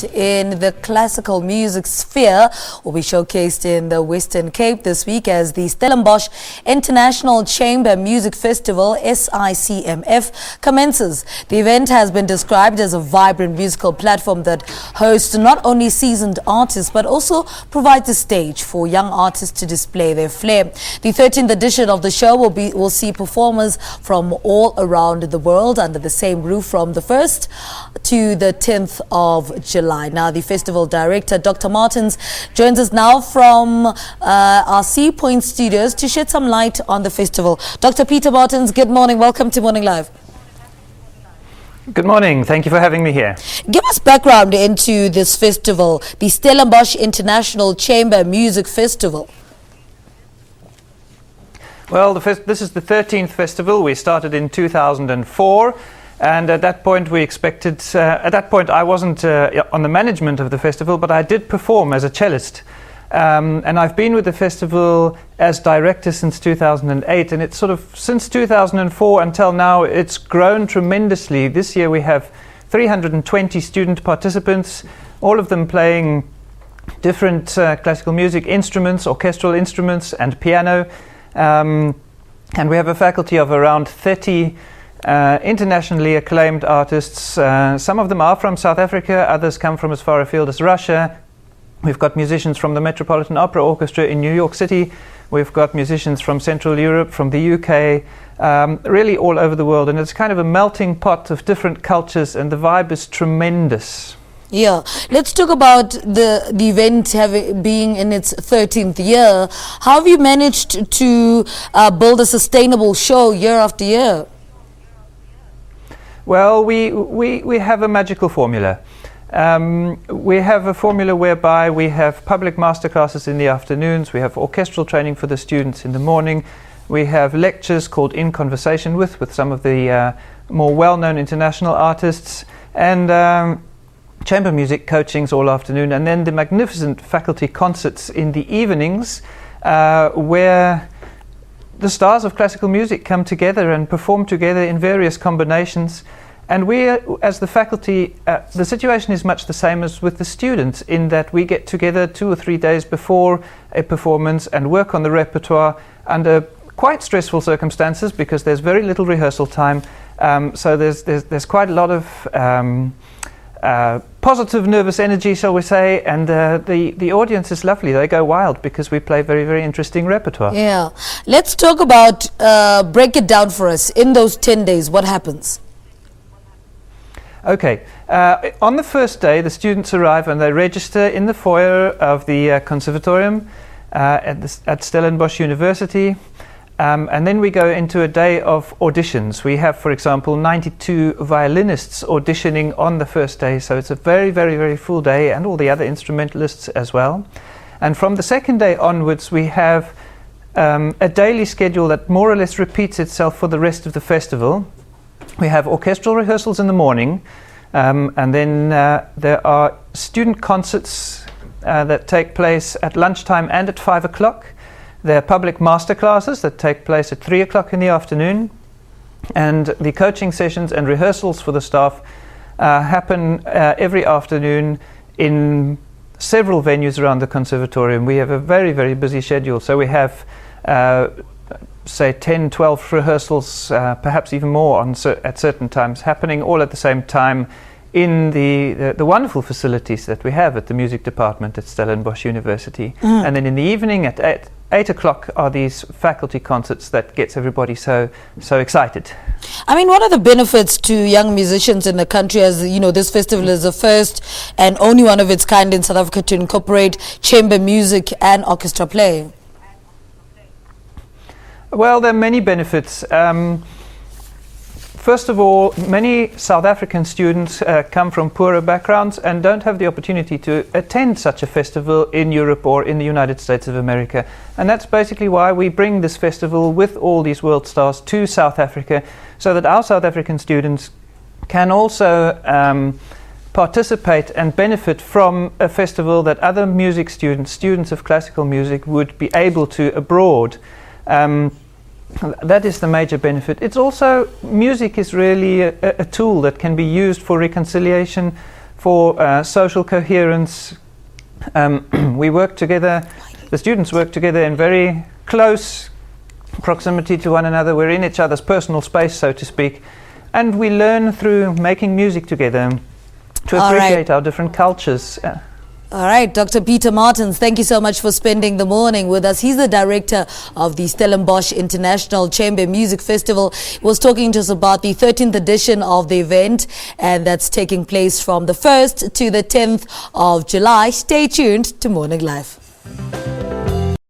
In the classical music sphere will be showcased in the Western Cape this week as the Stellenbosch International Chamber Music Festival SICMF commences. The event has been described as a vibrant musical platform that hosts not only seasoned artists but also provides a stage for young artists to display their flair. The 13th edition of the show will see performers from all around the world under the same roof from the 1st to the 10th of July. Now, the festival director, Dr. Martens, joins us now from our Sea Point studios to shed some light on the festival. Dr. Peter Martens, good morning. Welcome to Morning Live. Good morning. Thank you for having me here. Give us background into this festival, the Stellenbosch International Chamber Music Festival. Well, this is the 13th festival. We started in 2004. And at that point we expected, I wasn't on the management of the festival, but I did perform as a cellist. And I've been with the festival as director since 2008, and it's sort of since 2004 until now it's grown tremendously. This year we have 320 student participants, all of them playing different classical music instruments, orchestral instruments and piano. And we have a faculty of around 30 internationally acclaimed artists. Some of them are from South Africa, others come from as far afield as Russia. We've got musicians from the Metropolitan Opera Orchestra in New York City. We've got musicians from Central Europe, from the UK, really all over the world. And it's kind of a melting pot of different cultures, and the vibe is tremendous. Yeah, let's talk about the event being in its 13th year. How have you managed to build a sustainable show year after year? Well, we have a magical formula. We have a formula whereby we have public masterclasses in the afternoons, we have orchestral training for the students in the morning, we have lectures called In Conversation with some of the more well-known international artists, and chamber music coachings all afternoon, and then the magnificent faculty concerts in the evenings where the stars of classical music come together and perform together in various combinations. And we, as the faculty, the situation is much the same as with the students, in that we get together 2 or 3 days before a performance and work on the repertoire under quite stressful circumstances because there's very little rehearsal time. So there's quite a lot of positive nervous energy, shall we say, and the audience is lovely. They go wild because we play very, very interesting repertoire. Yeah. Let's talk about, break it down for us. In those 10 days, what happens? Okay. On the first day, the students arrive and they register in the foyer of the conservatorium at Stellenbosch University. And then we go into a day of auditions. We have, for example, 92 violinists auditioning on the first day, so it's a very, very, very full day, and all the other instrumentalists as well. And from the second day onwards, we have a daily schedule that more or less repeats itself for the rest of the festival. We have orchestral rehearsals in the morning, and then there are student concerts that take place at lunchtime and at 5 o'clock. There are public masterclasses that take place at 3 o'clock in the afternoon, and the coaching sessions and rehearsals for the staff happen every afternoon in several venues around the conservatorium. We have a very, very busy schedule, so we have say 10, 12 rehearsals, perhaps even more at certain times, happening all at the same time in the wonderful facilities that we have at the music department at Stellenbosch University. And then in the evening at 8 o'clock are these faculty concerts that gets everybody so excited. I mean, what are the benefits to young musicians in the country, as you know, this festival is the first and only one of its kind in South Africa to incorporate chamber music and orchestra play? Well, there are many benefits. First of all, many South African students come from poorer backgrounds and don't have the opportunity to attend such a festival in Europe or in the United States of America. And that's basically why we bring this festival with all these world stars to South Africa, so that our South African students can also participate and benefit from a festival that other music students of classical music would be able to abroad. That is the major benefit. It's also, music is really a tool that can be used for reconciliation, for social coherence. We work together, the students work together in very close proximity to one another. We're in each other's personal space, so to speak, and we learn through making music together to appreciate our different cultures. All right, Dr. Peter Martens, thank you so much for spending the morning with us. He's the director of the Stellenbosch International Chamber Music Festival. He was talking to us about the 13th edition of the event, and that's taking place from the 1st to the 10th of July. Stay tuned to Morning Live.